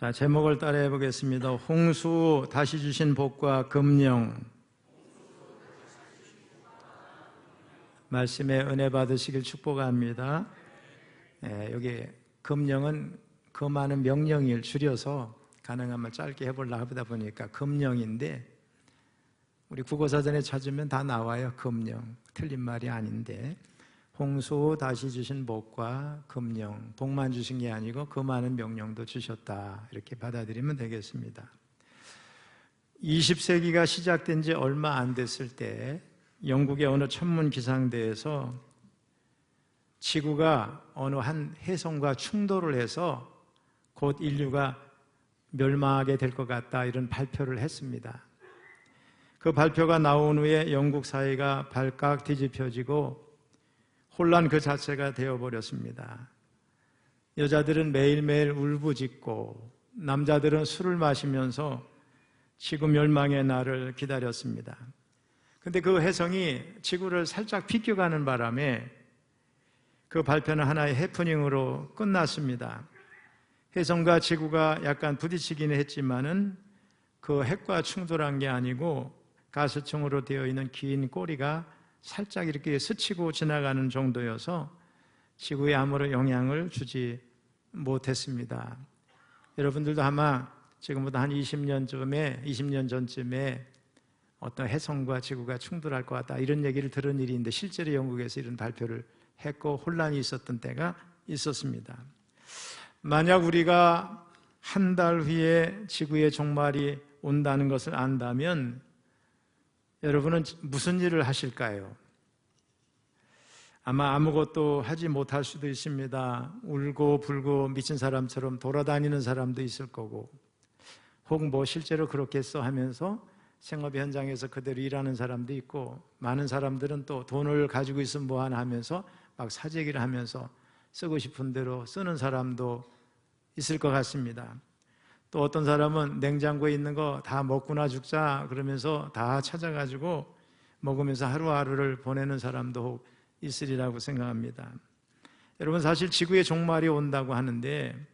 자, 제목을 따라해 보겠습니다. 홍수 다시 주신 복과 금령. 말씀에 은혜 받으시길 축복합니다. 여기 금령은 금하는 명령을 줄여서 가능하면 짧게 해보려고 하다 보니까 금령인데, 우리 국어사전에 찾으면 다 나와요. 금령. 틀린 말이 아닌데, 홍수 다시 주신 복과 금령, 복만 주신 게 아니고 금하는 명령도 주셨다, 이렇게 받아들이면 되겠습니다. 20세기가 시작된 지 얼마 안 됐을 때 영국의 어느 천문 기상대에서 지구가 어느 한 해성과 충돌을 해서 곧 인류가 멸망하게 될 것 같다, 이런 발표를 했습니다. 그 발표가 나온 후에 영국 사회가 발칵 뒤집혀지고 혼란 그 자체가 되어버렸습니다. 여자들은 매일매일 울부짖고 남자들은 술을 마시면서 지구 멸망의 날을 기다렸습니다. 근데 그 혜성이 지구를 살짝 비껴가는 바람에 그 발표는 하나의 해프닝으로 끝났습니다. 혜성과 지구가 약간 부딪히기는 했지만은 그 핵과 충돌한 게 아니고 가스층으로 되어 있는 긴 꼬리가 살짝 이렇게 스치고 지나가는 정도여서 지구에 아무런 영향을 주지 못했습니다. 여러분들도 아마 지금부터 한 20년 전쯤에 어떤 혜성과 지구가 충돌할 것 같다, 이런 얘기를 들은 일이 있는데, 실제로 영국에서 이런 발표를 했고 혼란이 있었던 때가 있었습니다. 만약 우리가 한 달 후에 지구의 종말이 온다는 것을 안다면 여러분은 무슨 일을 하실까요? 아마 아무것도 하지 못할 수도 있습니다. 울고 불고 미친 사람처럼 돌아다니는 사람도 있을 거고, 혹 실제로 그렇겠어 하면서 생업 현장에서 그대로 일하는 사람도 있고, 많은 사람들은 또 돈을 가지고 있으면 뭐하나 하면서 막 사재기를 하면서 쓰고 싶은 대로 쓰는 사람도 있을 것 같습니다. 또 어떤 사람은 냉장고에 있는 거 다 먹고나 죽자 그러면서 다 찾아가지고 먹으면서 하루하루를 보내는 사람도 있으리라고 생각합니다. 여러분, 사실 지구의 종말이 온다고 하는데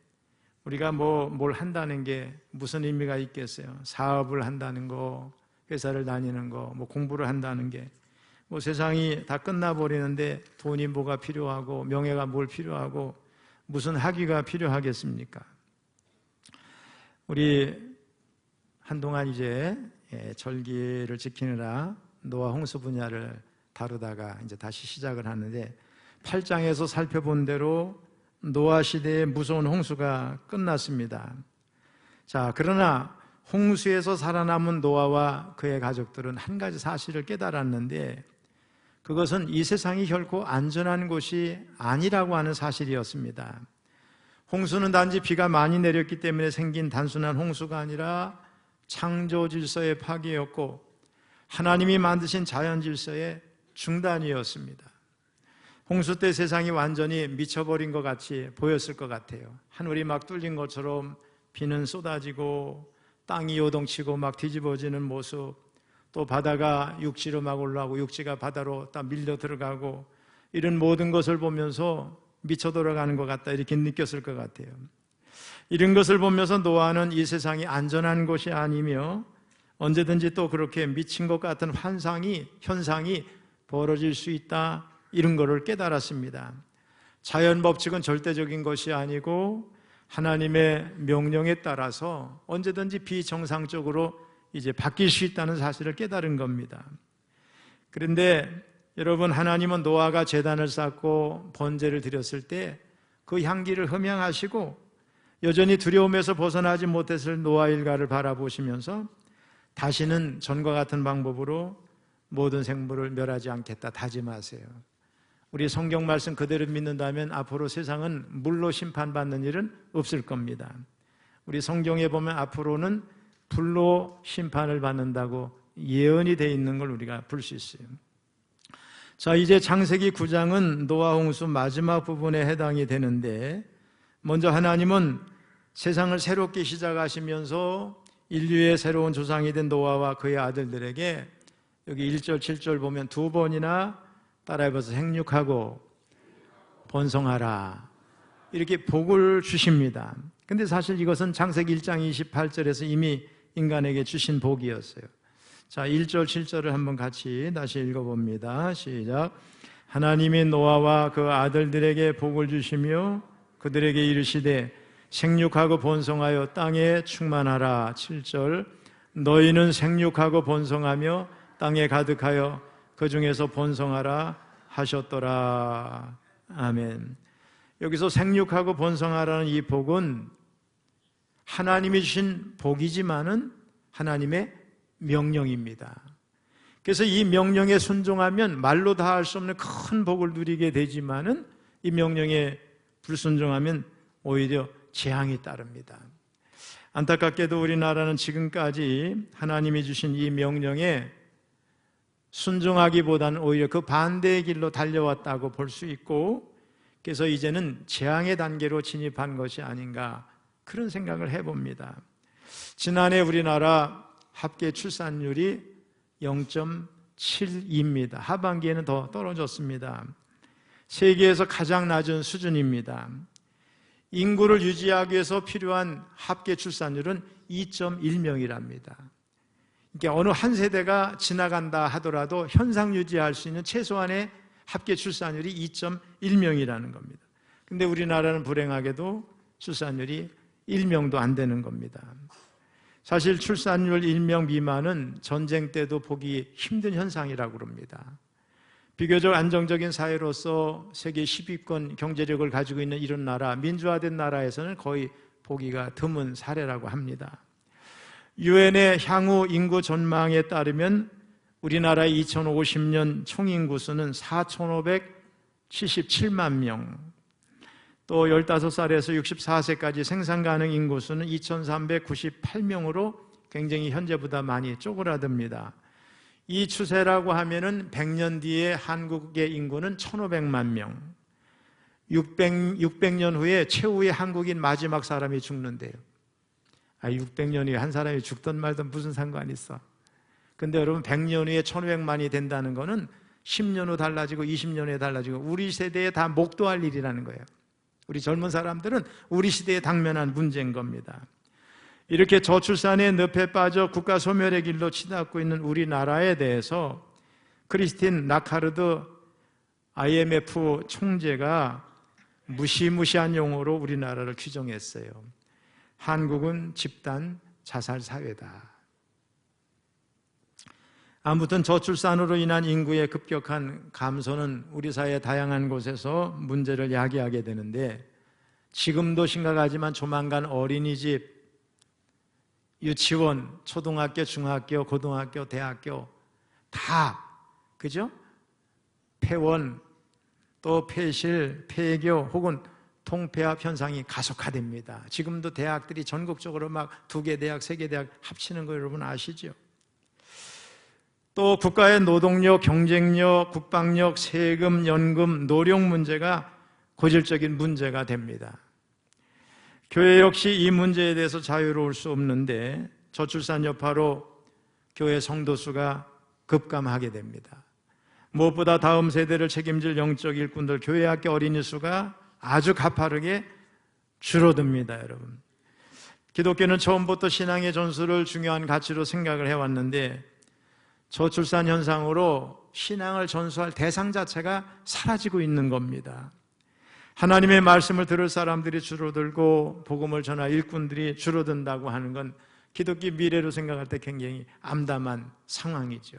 우리가 뭘 한다는 게 무슨 의미가 있겠어요? 사업을 한다는 거, 회사를 다니는 거, 공부를 한다는 게, 세상이 다 끝나버리는데 돈이 뭐가 필요하고 명예가 뭘 필요하고 무슨 학위가 필요하겠습니까? 우리 한동안 이제 절기를 지키느라 노아 홍수 분야를 다루다가 이제 다시 시작을 하는데, 8장에서 살펴본 대로 노아 시대의 무서운 홍수가 끝났습니다. 자, 그러나 홍수에서 살아남은 노아와 그의 가족들은 한 가지 사실을 깨달았는데, 그것은 이 세상이 결코 안전한 곳이 아니라고 하는 사실이었습니다. 홍수는 단지 비가 많이 내렸기 때문에 생긴 단순한 홍수가 아니라 창조 질서의 파괴였고 하나님이 만드신 자연 질서의 중단이었습니다. 홍수 때 세상이 완전히 미쳐버린 것 같이 보였을 것 같아요. 하늘이 막 뚫린 것처럼 비는 쏟아지고 땅이 요동치고 막 뒤집어지는 모습, 또 바다가 육지로 막 올라오고 육지가 바다로 딱 밀려 들어가고, 이런 모든 것을 보면서 미쳐 돌아가는 것 같다, 이렇게 느꼈을 것 같아요. 이런 것을 보면서 노아는 이 세상이 안전한 곳이 아니며 언제든지 또 그렇게 미친 것 같은 현상이 벌어질 수 있다, 이런 것을 깨달았습니다. 자연 법칙은 절대적인 것이 아니고 하나님의 명령에 따라서 언제든지 비정상적으로 이제 바뀔 수 있다는 사실을 깨달은 겁니다. 그런데 여러분, 하나님은 노아가 제단을 쌓고 번제를 드렸을 때 그 향기를 흠양하시고 여전히 두려움에서 벗어나지 못했을 노아 일가를 바라보시면서 다시는 전과 같은 방법으로 모든 생물을 멸하지 않겠다 다짐하세요. 우리 성경 말씀 그대로 믿는다면 앞으로 세상은 물로 심판받는 일은 없을 겁니다. 우리 성경에 보면 앞으로는 불로 심판을 받는다고 예언이 되어 있는 걸 우리가 볼 수 있어요. 자, 이제 창세기 9장은 노아 홍수 마지막 부분에 해당이 되는데, 먼저 하나님은 세상을 새롭게 시작하시면서 인류의 새로운 조상이 된 노아와 그의 아들들에게 여기 1절 7절 보면 두 번이나 따라해봐서 생육하고 번성하라, 이렇게 복을 주십니다. 근데 사실 이것은 창세기 1장 28절에서 이미 인간에게 주신 복이었어요. 자, 1절 7절을 한번 같이 다시 읽어봅니다. 시작. 하나님이 노아와 그 아들들에게 복을 주시며 그들에게 이르시되 생육하고 번성하여 땅에 충만하라. 7절. 너희는 생육하고 번성하며 땅에 가득하여 그 중에서 번성하라 하셨더라. 아멘. 여기서 생육하고 번성하라는 이 복은 하나님이 주신 복이지만은 하나님의 명령입니다. 그래서 이 명령에 순종하면 말로 다 할 수 없는 큰 복을 누리게 되지만은 이 명령에 불순종하면 오히려 재앙이 따릅니다. 안타깝게도 우리나라는 지금까지 하나님이 주신 이 명령에 순종하기보다는 오히려 그 반대의 길로 달려왔다고 볼 수 있고, 그래서 이제는 재앙의 단계로 진입한 것이 아닌가 그런 생각을 해봅니다. 지난해 우리나라 합계 출산율이 0.72입니다. 하반기에는 더 떨어졌습니다. 세계에서 가장 낮은 수준입니다. 인구를 유지하기 위해서 필요한 합계 출산율은 2.1명이랍니다. 그러니까 어느 한 세대가 지나간다 하더라도 현상 유지할 수 있는 최소한의 합계 출산율이 2.1명이라는 겁니다. 근데 우리나라는 불행하게도 출산율이 1명도 안 되는 겁니다. 사실 출산율 1명 미만은 전쟁 때도 보기 힘든 현상이라고 합니다. 비교적 안정적인 사회로서 세계 10위권 경제력을 가지고 있는 이런 나라, 민주화된 나라에서는 거의 보기가 드문 사례라고 합니다. 유엔의 향후 인구 전망에 따르면 우리나라의 2050년 총인구수는 4,577만 명, 또 15살에서 64세까지 생산 가능 인구수는 2,398명으로 굉장히 현재보다 많이 쪼그라듭니다. 이 추세라고 하면은 100년 뒤에 한국의 인구는 1,500만 명, 600년 후에 최후의 한국인 마지막 사람이 죽는데요. 600년 후에 한 사람이 죽든 말든 무슨 상관이 있어. 근데 여러분 100년 후에 1,500만이 된다는 거는 10년 후 달라지고 20년 후에 달라지고 우리 세대에 다 목도할 일이라는 거예요. 우리 젊은 사람들은 우리 시대에 당면한 문제인 겁니다. 이렇게 저출산의 늪에 빠져 국가 소멸의 길로 치닫고 있는 우리나라에 대해서 크리스틴 라카르드 IMF 총재가 무시무시한 용어로 우리나라를 규정했어요. 한국은 집단 자살 사회다. 아무튼 저출산으로 인한 인구의 급격한 감소는 우리 사회의 다양한 곳에서 문제를 야기하게 되는데, 지금도 심각하지만 조만간 어린이집, 유치원, 초등학교, 중학교, 고등학교, 대학교 다, 그죠? 폐원, 또 폐실, 폐교 혹은 통폐합 현상이 가속화됩니다. 지금도 대학들이 전국적으로 막 2개 대학, 3개 대학 합치는 거 여러분 아시죠? 또 국가의 노동력, 경쟁력, 국방력, 세금, 연금, 노력 문제가 고질적인 문제가 됩니다. 교회 역시 이 문제에 대해서 자유로울 수 없는데 저출산 여파로 교회 성도 수가 급감하게 됩니다. 무엇보다 다음 세대를 책임질 영적 일꾼들, 교회 학교 어린이 수가 아주 가파르게 줄어듭니다. 여러분, 기독교는 처음부터 신앙의 전수를 중요한 가치로 생각을 해왔는데 저출산 현상으로 신앙을 전수할 대상 자체가 사라지고 있는 겁니다. 하나님의 말씀을 들을 사람들이 줄어들고 복음을 전할 일꾼들이 줄어든다고 하는 건 기독교 미래로 생각할 때 굉장히 암담한 상황이죠.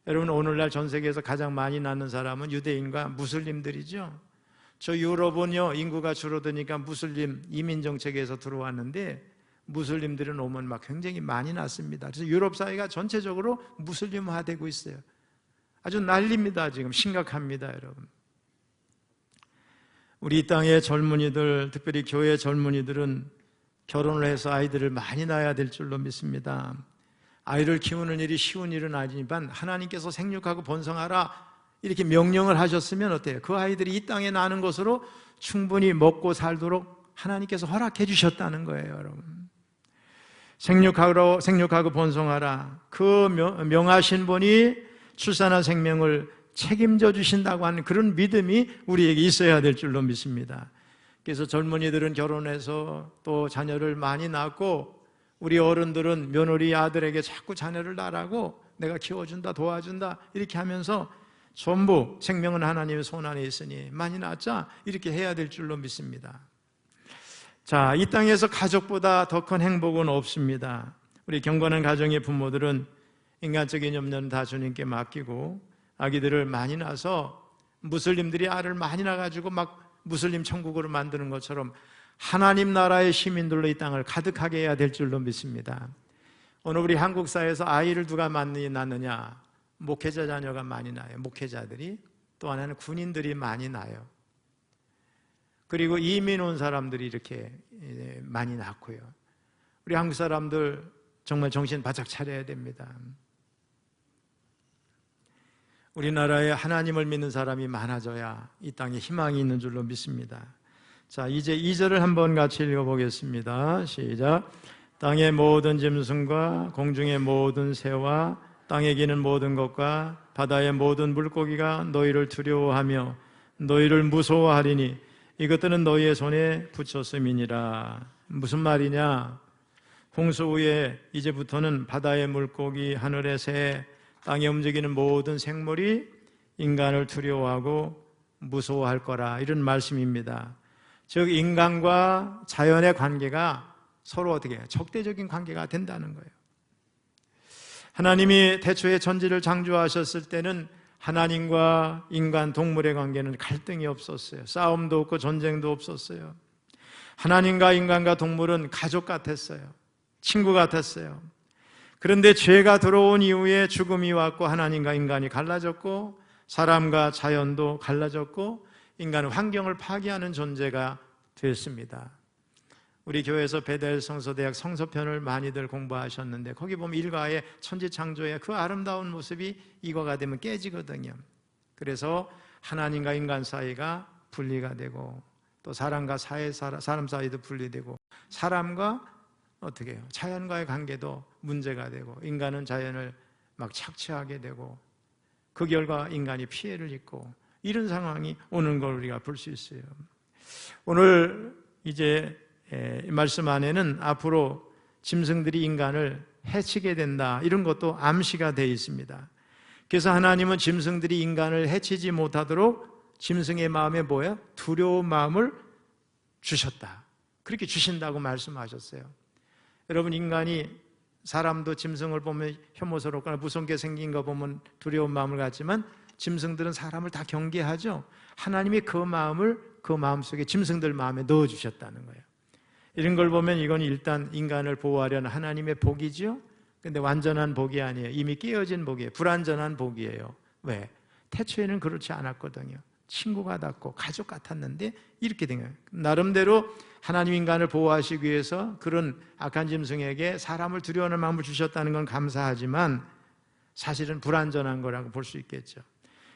여러분, 오늘날 전 세계에서 가장 많이 낳는 사람은 유대인과 무슬림들이죠. 저 유럽은요, 인구가 줄어드니까 무슬림 이민 정책에서 들어왔는데 무슬림들은 오면 막 굉장히 많이 낳습니다. 그래서 유럽 사회가 전체적으로 무슬림화되고 있어요. 아주 난립니다. 지금 심각합니다. 여러분, 우리 이 땅의 젊은이들, 특별히 교회 젊은이들은 결혼을 해서 아이들을 많이 낳아야 될 줄로 믿습니다. 아이를 키우는 일이 쉬운 일은 아니지만 하나님께서 생육하고 번성하라 이렇게 명령을 하셨으면 어때요? 그 아이들이 이 땅에 나는 것으로 충분히 먹고 살도록 하나님께서 허락해 주셨다는 거예요. 여러분, 생육하고 번성하라, 그 명하신 분이 출산한 생명을 책임져 주신다고 하는 그런 믿음이 우리에게 있어야 될 줄로 믿습니다. 그래서 젊은이들은 결혼해서 또 자녀를 많이 낳고 우리 어른들은 며느리 아들에게 자꾸 자녀를 낳으라고 내가 키워준다 도와준다 이렇게 하면서 전부 생명은 하나님의 손 안에 있으니 많이 낳자 이렇게 해야 될 줄로 믿습니다. 자, 이 땅에서 가족보다 더 큰 행복은 없습니다. 우리 경건한 가정의 부모들은 인간적인 염려는 다 주님께 맡기고 아기들을 많이 낳아서 무슬림들이 알을 많이 낳아가지고 막 무슬림 천국으로 만드는 것처럼 하나님 나라의 시민들로 이 땅을 가득하게 해야 될 줄로 믿습니다. 오늘 우리 한국 사회에서 아이를 누가 많이 낳느냐? 목회자 자녀가 많이 낳아요. 목회자들이. 또 하나는 군인들이 많이 낳아요. 그리고 이민 온 사람들이 이렇게 많이 낳고요. 우리 한국 사람들 정말 정신 바짝 차려야 됩니다. 우리나라에 하나님을 믿는 사람이 많아져야 이 땅에 희망이 있는 줄로 믿습니다. 자, 이제 2절을 한번 같이 읽어보겠습니다. 시작. 땅의 모든 짐승과 공중의 모든 새와 땅에 기는 모든 것과 바다의 모든 물고기가 너희를 두려워하며 너희를 무서워하리니 이것들은 너희의 손에 붙였음이니라. 무슨 말이냐? 홍수 후에 이제부터는 바다의 물고기, 하늘의 새, 땅에 움직이는 모든 생물이 인간을 두려워하고 무서워할 거라, 이런 말씀입니다. 즉 인간과 자연의 관계가 서로 어떻게 적대적인 관계가 된다는 거예요. 하나님이 태초에 천지를 창조하셨을 때는 하나님과 인간, 동물의 관계는 갈등이 없었어요. 싸움도 없고 전쟁도 없었어요. 하나님과 인간과 동물은 가족 같았어요. 친구 같았어요. 그런데 죄가 들어온 이후에 죽음이 왔고 하나님과 인간이 갈라졌고 사람과 자연도 갈라졌고 인간은 환경을 파괴하는 존재가 됐습니다. 우리 교회에서 베델 성서대학 성서편을 많이들 공부하셨는데 거기 보면 일과의 천지창조의 그 아름다운 모습이 이거가 되면 깨지거든요. 그래서 하나님과 인간 사이가 분리가 되고 또 사람과 사람 사이도 분리되고 사람과 어떻게 해요? 자연과의 관계도 문제가 되고 인간은 자연을 막 착취하게 되고 그 결과 인간이 피해를 입고 이런 상황이 오는 걸 우리가 볼 수 있어요. 오늘 이제 말씀 안에는 앞으로 짐승들이 인간을 해치게 된다 이런 것도 암시가 되어 있습니다. 그래서 하나님은 짐승들이 인간을 해치지 못하도록 짐승의 마음에 뭐야? 두려운 마음을 주셨다. 그렇게 주신다고 말씀하셨어요. 여러분 인간이 사람도 짐승을 보면 혐오스럽거나 무섭게 생긴 거 보면 두려운 마음을 갖지만 짐승들은 사람을 다 경계하죠. 하나님이 그 마음을 그 마음속에 짐승들 마음에 넣어주셨다는 거예요. 이런 걸 보면 이건 일단 인간을 보호하려는 하나님의 복이죠. 근데 완전한 복이 아니에요. 이미 깨어진 복이에요. 불완전한 복이에요. 왜? 태초에는 그렇지 않았거든요. 친구 같았고 가족 같았는데 이렇게 된 거예요. 나름대로 하나님 인간을 보호하시기 위해서 그런 악한 짐승에게 사람을 두려워하는 마음을 주셨다는 건 감사하지만 사실은 불완전한 거라고 볼 수 있겠죠.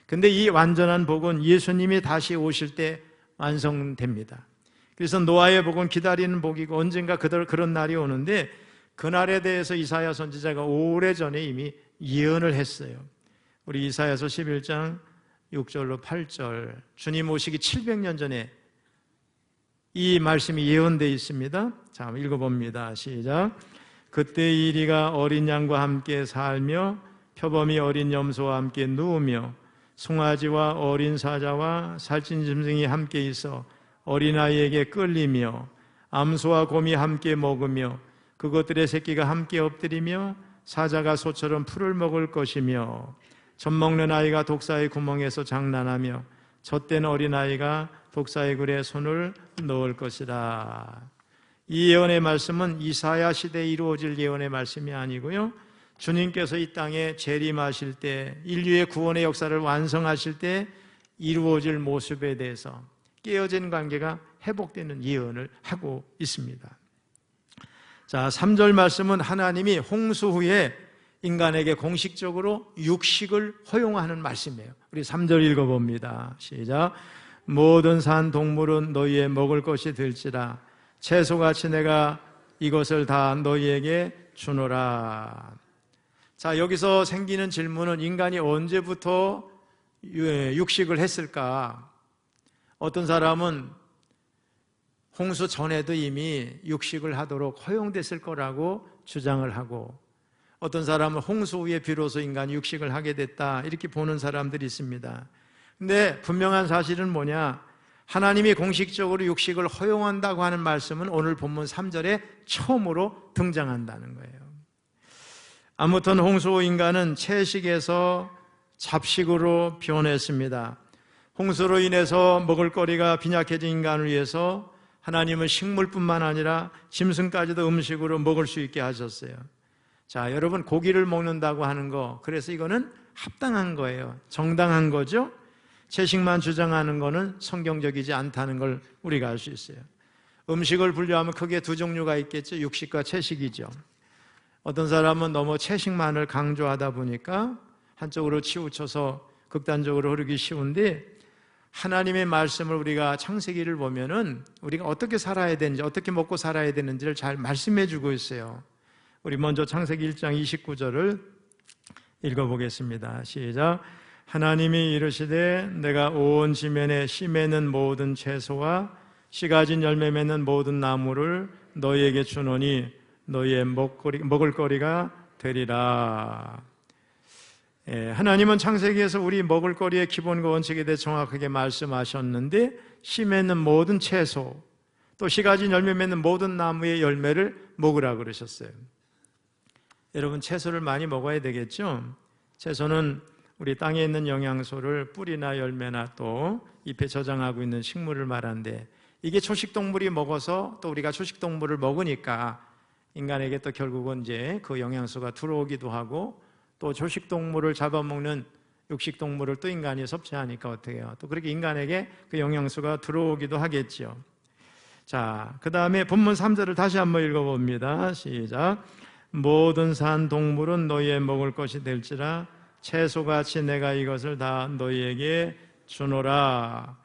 근데 이 완전한 복은 예수님이 다시 오실 때 완성됩니다. 그래서 노아의 복은 기다리는 복이고 언젠가 그런 날이 오는데 그날에 대해서 이사야 선지자가 오래전에 이미 예언을 했어요. 우리 이사야서 11장 6절로 8절 주님 오시기 700년 전에 이 말씀이 예언되어 있습니다. 자, 한번 읽어봅니다. 시작. 그때 이리가 어린 양과 함께 살며 표범이 어린 염소와 함께 누우며 송아지와 어린 사자와 살찐 짐승이 함께 있어 어린아이에게 끌리며 암소와 곰이 함께 먹으며 그것들의 새끼가 함께 엎드리며 사자가 소처럼 풀을 먹을 것이며 젖 먹는 아이가 독사의 구멍에서 장난하며 젖된 어린아이가 독사의 굴에 손을 넣을 것이라. 이 예언의 말씀은 이사야 시대에 이루어질 예언의 말씀이 아니고요, 주님께서 이 땅에 재림하실 때 인류의 구원의 역사를 완성하실 때 이루어질 모습에 대해서 깨어진 관계가 회복되는 예언을 하고 있습니다. 자, 3절 말씀은 하나님이 홍수 후에 인간에게 공식적으로 육식을 허용하는 말씀이에요. 우리 3절 읽어봅니다. 시작. 모든 산 동물은 너희의 먹을 것이 될지라 채소같이 내가 이것을 다 너희에게 주노라. 자, 여기서 생기는 질문은 인간이 6식을 했을까? 어떤 사람은 홍수 전에도 이미 육식을 하도록 허용됐을 거라고 주장을 하고, 어떤 사람은 홍수 후에 비로소 인간이 육식을 하게 됐다 이렇게 보는 사람들이 있습니다. 근데 분명한 사실은 뭐냐? 하나님이 공식적으로 육식을 허용한다고 하는 말씀은 오늘 본문 3절에 처음으로 등장한다는 거예요. 아무튼 홍수 후 인간은 채식에서 잡식으로 변했습니다. 홍수로 인해서 먹을거리가 빈약해진 인간을 위해서 하나님은 식물뿐만 아니라 짐승까지도 음식으로 먹을 수 있게 하셨어요. 자, 여러분, 고기를 먹는다고 하는 거, 그래서 이거는 합당한 거예요. 정당한 거죠. 채식만 주장하는 거는 성경적이지 않다는 걸 우리가 알 수 있어요. 음식을 분류하면 크게 두 종류가 있겠죠. 육식과 채식이죠. 어떤 사람은 너무 채식만을 강조하다 보니까 한쪽으로 치우쳐서 극단적으로 흐르기 쉬운데, 하나님의 말씀을 우리가 창세기를 보면은 우리가 어떻게 살아야 되는지, 어떻게 먹고 살아야 되는지를 잘 말씀해 주고 있어요. 우리 먼저 창세기 1장 29절을 읽어보겠습니다. 시작. 하나님이 이르시되 내가 온 지면에 씨 맺는 모든 채소와 씨 가진 열매 맺는 모든 나무를 너희에게 주노니 너희의 먹을 거리가 되리라. 하나님은 창세기에서 우리 먹을거리의 기본과 원칙에 대해 정확하게 말씀하셨는데, 씨 맺는 모든 채소, 또 씨 가진 열매 맺는 모든 나무의 열매를 먹으라 그러셨어요. 여러분, 채소를 많이 먹어야 되겠죠? 채소는 우리 땅에 있는 영양소를 뿌리나 열매나 또 잎에 저장하고 있는 식물을 말하는데, 이게 초식동물이 먹어서 또 우리가 초식동물을 먹으니까 인간에게 또 결국은 이제 그 영양소가 들어오기도 하고, 또 초식동물을 잡아먹는 육식동물을 또 인간이 섭취하니까 어떻게 해요? 또 그렇게 인간에게 그 영양소가 들어오기도 하겠죠. 자, 그 다음에 본문 3절을 다시 한번 읽어봅니다. 시작. 모든 산 동물은 너희의 먹을 것이 될지라 채소같이 내가 이것을 다 너희에게 주노라.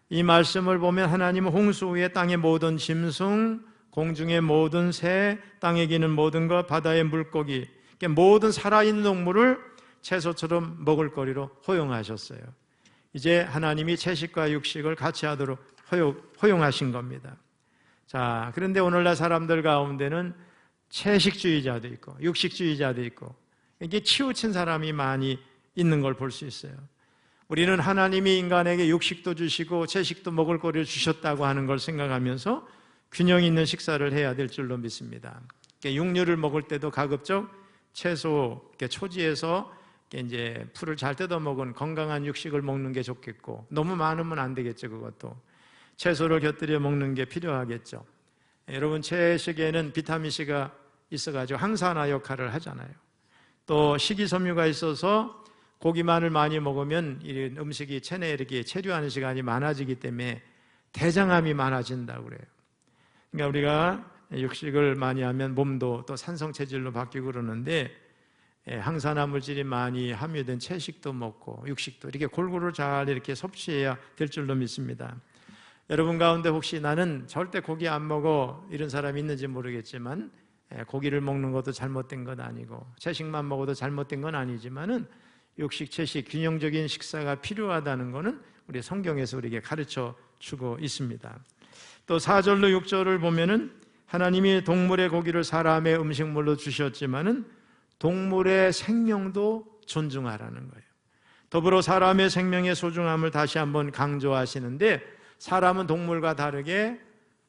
이 말씀을 보면 하나님은 홍수 후에 땅의 모든 짐승, 공중의 모든 새, 땅에 기는 모든 것, 바다의 물고기, 모든 살아있는 동물을 채소처럼 먹을 거리로 허용하셨어요. 이제 하나님이 채식과 육식을 같이 하도록 허용하신 겁니다. 자, 그런데 오늘날 사람들 가운데는 채식주의자도 있고 육식주의자도 있고 이게 치우친 사람이 많이 있는 걸 볼 수 있어요. 우리는 하나님이 인간에게 육식도 주시고 채식도 먹을 거리를 주셨다고 하는 걸 생각하면서 균형 있는 식사를 해야 될 줄로 믿습니다. 육류를 먹을 때도 가급적 채소, 초지에서 이제 풀을 잘 뜯어 먹은 건강한 육식을 먹는 게 좋겠고, 너무 많으면 안 되겠죠. 그것도 채소를 곁들여 먹는 게 필요하겠죠. 여러분, 채식에는 비타민C가 있어가지고 항산화 역할을 하잖아요. 또 식이섬유가 있어서 고기만을 많이 먹으면 이 음식이 체내에 이렇게 체류하는 시간이 많아지기 때문에 대장암이 많아진다고 그래요. 그러니까 우리가 육식을 많이 하면 몸도 또 산성체질로 바뀌고 그러는데, 항산화 물질이 많이 함유된 채식도 먹고 육식도 이렇게 골고루 잘 이렇게 섭취해야 될 줄로 믿습니다. 여러분 가운데 혹시 나는 절대 고기 안 먹어 이런 사람이 있는지 모르겠지만, 고기를 먹는 것도 잘못된 건 아니고 채식만 먹어도 잘못된 건 아니지만은 육식, 채식 균형적인 식사가 필요하다는 것은 우리 성경에서 우리에게 가르쳐 주고 있습니다. 또 4절로 6절을 보면은 하나님이 동물의 고기를 사람의 음식물로 주셨지만은 동물의 생명도 존중하라는 거예요. 더불어 사람의 생명의 소중함을 다시 한번 강조하시는데, 사람은 동물과 다르게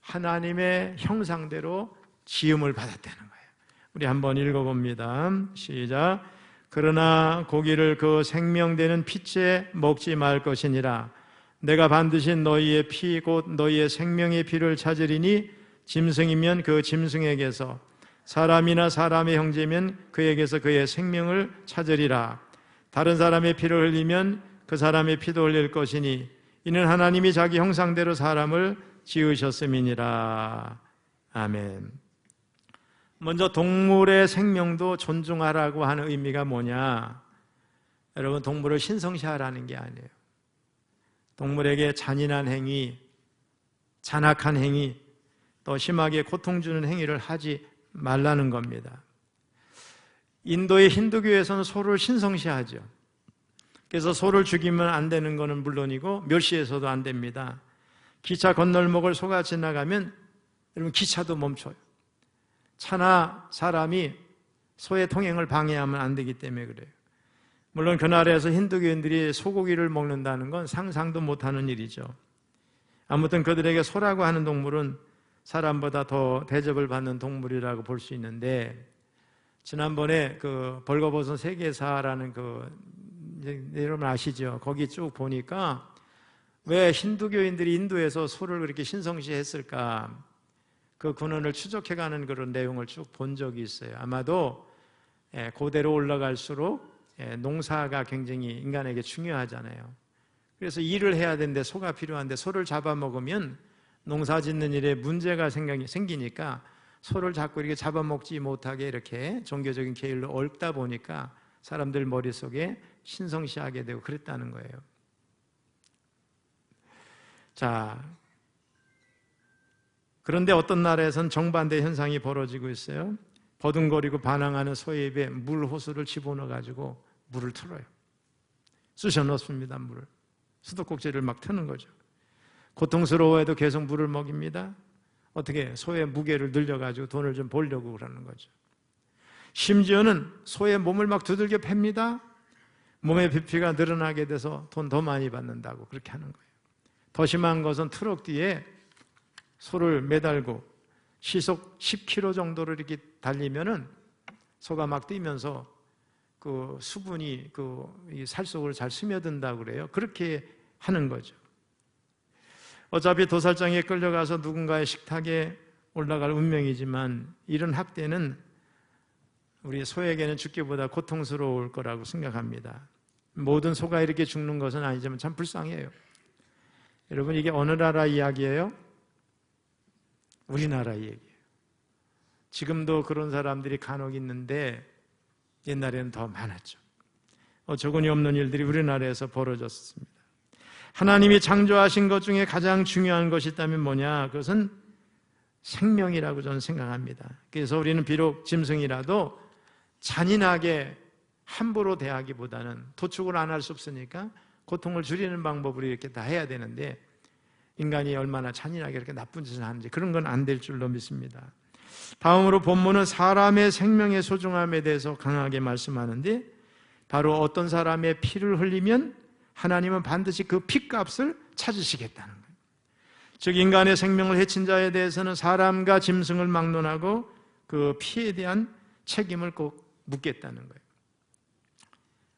하나님의 형상대로 지음을 받았다는 거예요. 우리 한번 읽어봅니다. 시작. 그러나 고기를 그 생명되는 피째 먹지 말 것이니라. 내가 반드시 너희의 피 곧 너희의 생명의 피를 찾으리니 짐승이면 그 짐승에게서, 사람이나 사람의 형제면 그에게서 그의 생명을 찾으리라. 다른 사람의 피를 흘리면 그 사람의 피도 흘릴 것이니 이는 하나님이 자기 형상대로 사람을 지으셨음이니라. 아멘. 먼저 동물의 생명도 존중하라고 하는 의미가 뭐냐? 여러분, 동물을 신성시하라는 게 아니에요. 동물에게 잔인한 행위, 잔악한 행위, 또 심하게 고통 주는 행위를 하지 말라는 겁니다. 인도의 힌두교에서는 소를 신성시하죠. 그래서 소를 죽이면 안 되는 것은 물론이고 멸시해서도 안 됩니다. 기차 건널목을 소가 지나가면 여러분 기차도 멈춰요. 차나 사람이 소의 통행을 방해하면 안 되기 때문에 그래요. 물론 그 나라에서 힌두교인들이 소고기를 먹는다는 건 상상도 못하는 일이죠. 아무튼 그들에게 소라고 하는 동물은 사람보다 더 대접을 받는 동물이라고 볼 수 있는데, 지난번에 그 벌거벗은 세계사라는 여러분 아시죠? 거기 쭉 보니까 왜 힌두교인들이 인도에서 소를 그렇게 신성시했을까? 그 근원을 추적해가는 그런 내용을 쭉 본 적이 있어요. 아마도 고대로 올라갈수록 농사가 굉장히 인간에게 중요하잖아요. 그래서 일을 해야 되는데 소가 필요한데 소를 잡아먹으면 농사 짓는 일에 문제가 생기니까 소를 자꾸 이렇게 잡아먹지 못하게 이렇게 종교적인 계율로 얽다 보니까 사람들 머릿속에 신성시하게 되고 그랬다는 거예요. 자, 그런데 어떤 나라에서는 정반대 현상이 벌어지고 있어요. 버둥거리고 반항하는 소의 입에 물 호수를 집어넣어가지고 물을 틀어요. 쑤셔 넣습니다, 물을. 수도꼭지를 막 트는 거죠. 고통스러워해도 계속 물을 먹입니다. 어떻게? 소의 무게를 늘려가지고 돈을 좀 벌려고 그러는 거죠. 심지어는 소의 몸을 막 두들겨 팹니다. 몸의 부피가 늘어나게 돼서 돈 더 많이 받는다고 그렇게 하는 거예요. 더 심한 것은 트럭 뒤에 소를 매달고 시속 10km 정도로 이렇게 달리면은 소가 막 뛰면서 그 수분이 이 살 속으로 잘 스며든다고 그래요. 그렇게 하는 거죠. 어차피 도살장에 끌려가서 누군가의 식탁에 올라갈 운명이지만 이런 학대는 우리 소에게는 죽기보다 고통스러울 거라고 생각합니다. 모든 소가 이렇게 죽는 것은 아니지만 참 불쌍해요. 여러분, 이게 어느 나라 이야기예요? 우리나라 얘기예요. 지금도 그런 사람들이 간혹 있는데 옛날에는 더 많았죠. 어처구니 없는 일들이 우리나라에서 벌어졌습니다. 하나님이 창조하신 것 중에 가장 중요한 것이 있다면 뭐냐? 그것은 생명이라고 저는 생각합니다. 그래서 우리는 비록 짐승이라도 잔인하게 함부로 대하기보다는 도축을 안 할 수 없으니까 고통을 줄이는 방법으로 이렇게 다 해야 되는데, 인간이 얼마나 잔인하게 이렇게 나쁜 짓을 하는지 그런 건 안 될 줄로 믿습니다. 다음으로 본문은 사람의 생명의 소중함에 대해서 강하게 말씀하는데, 바로 어떤 사람의 피를 흘리면 하나님은 반드시 그 피값을 찾으시겠다는 거예요. 즉 인간의 생명을 해친 자에 대해서는 사람과 짐승을 막론하고 그 피에 대한 책임을 꼭 묻겠다는 거예요.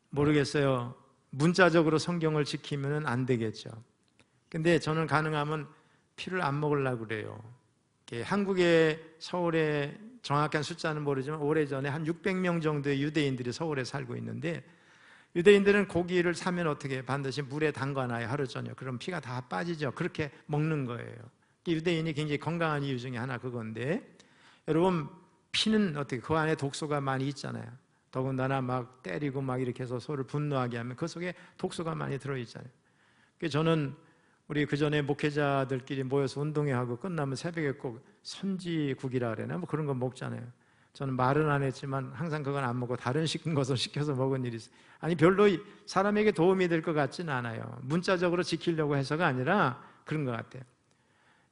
모르겠어요. 문자적으로 성경을 지키면 안 되겠죠. 근데 저는 가능하면 피를 안 먹으려고 그래요. 한국의 서울에 정확한 숫자는 모르지만 오래전에 한 600명 정도의 유대인들이 서울에 살고 있는데, 유대인들은 고기를 사면 어떻게 반드시 물에 담가놔요, 하루 저녁. 그럼 피가 다 빠지죠. 그렇게 먹는 거예요. 유대인이 굉장히 건강한 이유 중에 하나 그건데, 여러분 피는 어떻게 그 안에 독소가 많이 있잖아요. 더군다나 막 때리고 막 이렇게 해서 소를 분노하게 하면 그 속에 독소가 많이 들어있잖아요. 그래서 저는 우리 그 전에 목회자들끼리 모여서 운동회 하고 끝나면 새벽에 꼭 선지국이라 그래나 뭐 그런 거 먹잖아요. 저는 말은 안 했지만 항상 그건 안 먹고 다른 식은 것을 시켜서 먹은 일이 있어요. 아니 별로 사람에게 도움이 될 것 같지는 않아요. 문자적으로 지키려고 해서가 아니라 그런 것 같아요.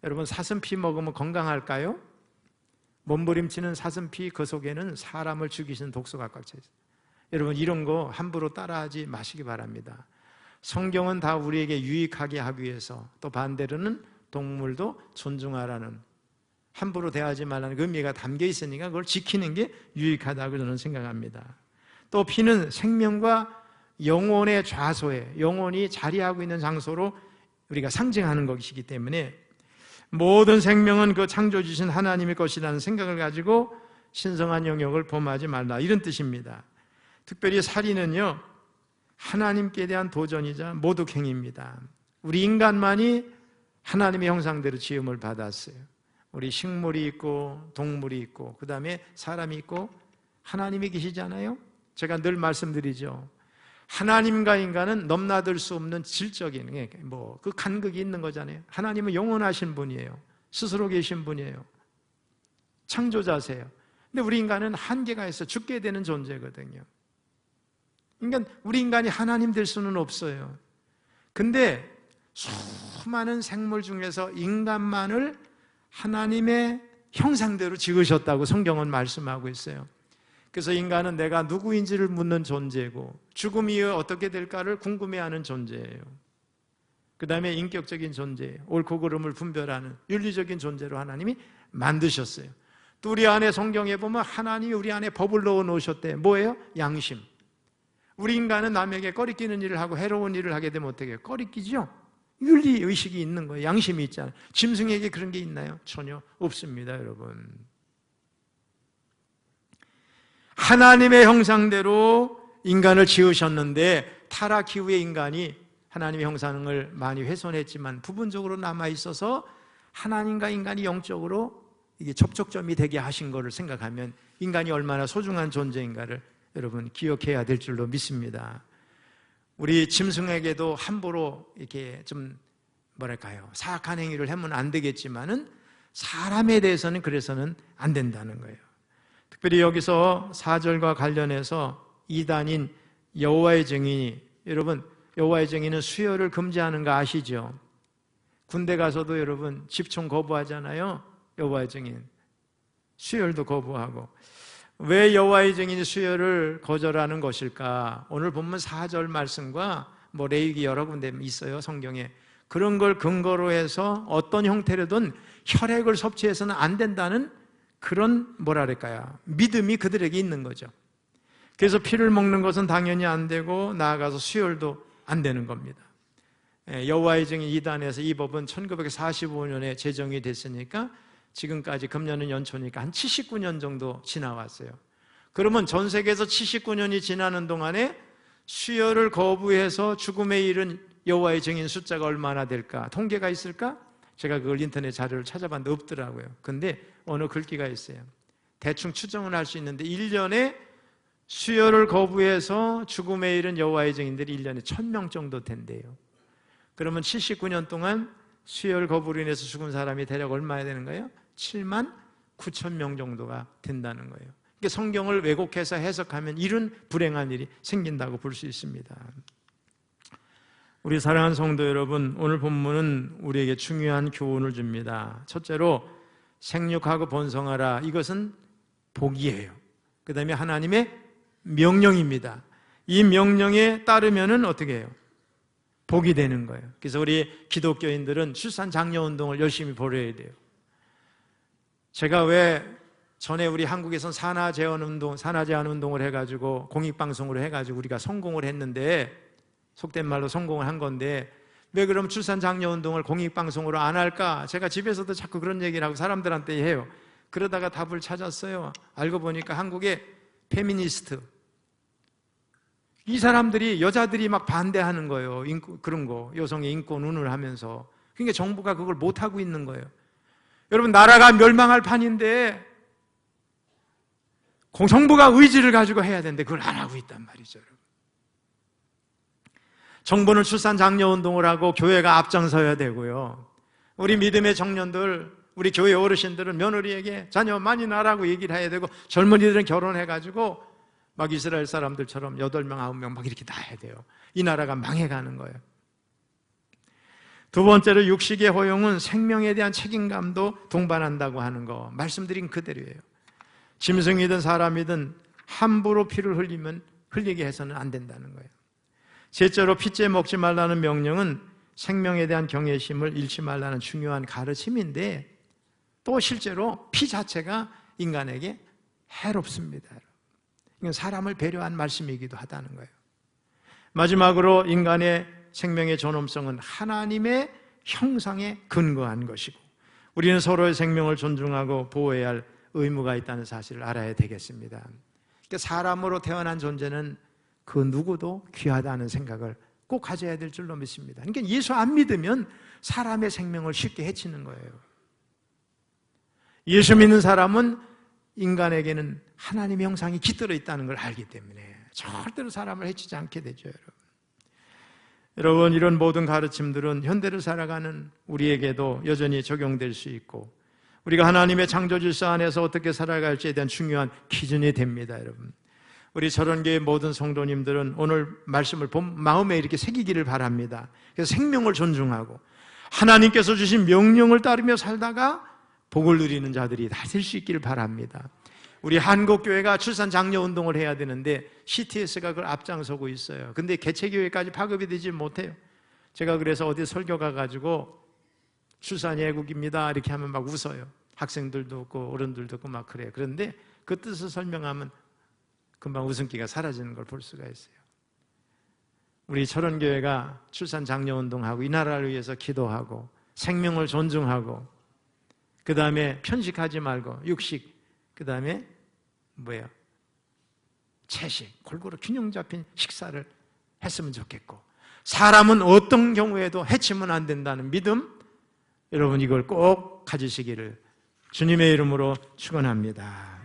여러분 사슴피 먹으면 건강할까요? 몸부림치는 사슴피 그 속에는 사람을 죽이시는 독소가 꽉 차 있어요. 여러분 이런 거 함부로 따라하지 마시기 바랍니다. 성경은 다 우리에게 유익하게 하기 위해서, 또 반대로는 동물도 존중하라는, 함부로 대하지 말라는 의미가 담겨 있으니까 그걸 지키는 게 유익하다고 저는 생각합니다. 또 피는 생명과 영혼의 좌소에, 영혼이 자리하고 있는 장소로 우리가 상징하는 것이기 때문에 모든 생명은 그 창조주신 하나님의 것이라는 생각을 가지고 신성한 영역을 범하지 말라, 이런 뜻입니다. 특별히 살인은요 하나님께 대한 도전이자 모독행위입니다. 우리 인간만이 하나님의 형상대로 지음을 받았어요. 우리 식물이 있고 동물이 있고 그 다음에 사람이 있고 하나님이 계시잖아요. 제가 늘 말씀드리죠. 하나님과 인간은 넘나들 수 없는 질적인 그 간극이 있는 거잖아요. 하나님은 영원하신 분이에요. 스스로 계신 분이에요. 창조자세요. 근데 우리 인간은 한계가 있어 죽게 되는 존재거든요. 그러니까 우리 인간이 하나님 될 수는 없어요. 근데 수많은 생물 중에서 인간만을 하나님의 형상대로 지으셨다고 성경은 말씀하고 있어요. 그래서 인간은 내가 누구인지를 묻는 존재고 죽음 이후에 어떻게 될까를 궁금해하는 존재예요. 그 다음에 인격적인 존재예요. 옳고 그름을 분별하는 윤리적인 존재로 하나님이 만드셨어요. 또 우리 안에 성경에 보면 하나님이 우리 안에 법을 넣어 놓으셨대. 뭐예요? 양심. 우리 인간은 남에게 꺼리끼는 일을 하고 해로운 일을 하게 되면 어떻게 해요? 꺼리끼죠? 윤리의식이 있는 거예요. 양심이 있잖아요. 짐승에게 그런 게 있나요? 전혀 없습니다, 여러분. 하나님의 형상대로 인간을 지으셨는데 타락 이후에 인간이 하나님의 형상을 많이 훼손했지만 부분적으로 남아있어서 하나님과 인간이 영적으로 이게 접촉점이 되게 하신 것을 생각하면 인간이 얼마나 소중한 존재인가를 여러분 기억해야 될 줄로 믿습니다. 우리 짐승에게도 함부로 이렇게 좀 뭐랄까요, 사악한 행위를 하면 안 되겠지만은 사람에 대해서는 그래서는 안 된다는 거예요. 특별히 여기서 4절과 관련해서 이단인 여호와의 증인이, 여러분 여호와의 증인은 수혈을 금지하는 거 아시죠? 군대 가서도 여러분 집총 거부하잖아요. 여호와의 증인 수혈도 거부하고. 왜 여호와의 증인이 수혈을 거절하는 것일까? 오늘 본문 4절 말씀과 레위기 여러 군데 있어요, 성경에. 그런 걸 근거로 해서 어떤 형태로든 혈액을 섭취해서는 안 된다는 그런 뭐랄까요, 믿음이 그들에게 있는 거죠. 그래서 피를 먹는 것은 당연히 안 되고 나아가서 수혈도 안 되는 겁니다. 여호와의 증인 이단에서 이 법은 1945년에 제정이 됐으니까 지금까지 금년은 연초니까 한 79년 정도 지나왔어요. 그러면 전 세계에서 79년이 지나는 동안에 수혈을 거부해서 죽음에 이른 여호와의 증인 숫자가 얼마나 될까? 통계가 있을까? 제가 그걸 인터넷 자료를 찾아봤는데 없더라고요. 근데 어느 글귀가 있어요. 대충 추정은 할 수 있는데 1년에 수혈을 거부해서 죽음에 이른 여호와의 증인들이 1년에 1000명 정도 된대요. 그러면 79년 동안 수혈 거부로 인해서 죽은 사람이 대략 얼마나 되는 거예요? 7만 9천 명 정도가 된다는 거예요. 그러니까 성경을 왜곡해서 해석하면 이런 불행한 일이 생긴다고 볼 수 있습니다. 우리 사랑하는 성도 여러분, 오늘 본문은 우리에게 중요한 교훈을 줍니다. 첫째로 생육하고 번성하라. 이것은 복이에요. 그 다음에 하나님의 명령입니다. 이 명령에 따르면은 어떻게 해요? 복이 되는 거예요. 그래서 우리 기독교인들은 출산 장려 운동을 열심히 벌여야 돼요. 제가 왜 전에 우리 한국에선 산하 제한 운동을 해가지고 공익방송으로 해가지고 우리가 성공을 했는데, 속된 말로 성공을 한 건데, 왜 그럼 출산 장려 운동을 공익방송으로 안 할까? 제가 집에서도 자꾸 그런 얘기를 하고 사람들한테 해요. 그러다가 답을 찾았어요. 알고 보니까 한국의 페미니스트, 이 사람들이, 여자들이 막 반대하는 거예요. 그런 거, 여성의 인권 운운을 하면서. 그러니까 정부가 그걸 못하고 있는 거예요. 여러분, 나라가 멸망할 판인데 정부가 의지를 가지고 해야 되는데 그걸 안 하고 있단 말이죠. 여러분. 정부는 출산 장려 운동을 하고 교회가 앞장서야 되고요. 우리 믿음의 청년들, 우리 교회 어르신들은 며느리에게 자녀 많이 낳으라고 얘기를 해야 되고, 젊은이들은 결혼해가지고 막 이스라엘 사람들처럼 8명, 9명 막 이렇게 낳아야 돼요. 이 나라가 망해가는 거예요. 두 번째로 육식의 허용은 생명에 대한 책임감도 동반한다고 하는 거, 말씀드린 그대로예요. 짐승이든 사람이든 함부로 피를 흘리게 해서는 안 된다는 거예요. 셋째로 피째 먹지 말라는 명령은 생명에 대한 경외심을 잃지 말라는 중요한 가르침인데, 또 실제로 피 자체가 인간에게 해롭습니다. 이건 사람을 배려한 말씀이기도 하다는 거예요. 마지막으로 인간의 생명의 존엄성은 하나님의 형상에 근거한 것이고, 우리는 서로의 생명을 존중하고 보호해야 할 의무가 있다는 사실을 알아야 되겠습니다. 그러니까 사람으로 태어난 존재는 그 누구도 귀하다는 생각을 꼭 가져야 될 줄로 믿습니다. 그러니까 예수 안 믿으면 사람의 생명을 쉽게 해치는 거예요. 예수 믿는 사람은 인간에게는 하나님의 형상이 깃들어 있다는 걸 알기 때문에 절대로 사람을 해치지 않게 되죠. 여러분, 이런 모든 가르침들은 현대를 살아가는 우리에게도 여전히 적용될 수 있고, 우리가 하나님의 창조 질서 안에서 어떻게 살아갈지에 대한 중요한 기준이 됩니다. 여러분, 우리 철원교회 모든 성도님들은 오늘 말씀을 마음에 이렇게 새기기를 바랍니다. 그래서 생명을 존중하고 하나님께서 주신 명령을 따르며 살다가 복을 누리는 자들이 다 될 수 있기를 바랍니다. 우리 한국교회가 출산장려운동을 해야 되는데 CTS가 그걸 앞장서고 있어요. 근데 개체교회까지 파급이 되지 못해요. 제가 그래서 어디 설교 가가지고 출산이 애국입니다 이렇게 하면 막 웃어요. 학생들도 없고 어른들도 없고 막 그래요. 그런데 그 뜻을 설명하면 금방 웃음기가 사라지는 걸 볼 수가 있어요. 우리 철원교회가 출산장려운동하고 이 나라를 위해서 기도하고 생명을 존중하고 그 다음에 편식하지 말고 육식, 그 다음에 채식, 골고루 균형 잡힌 식사를 했으면 좋겠고 사람은 어떤 경우에도 해치면 안 된다는 믿음, 여러분 이걸 꼭 가지시기를 주님의 이름으로 축원합니다.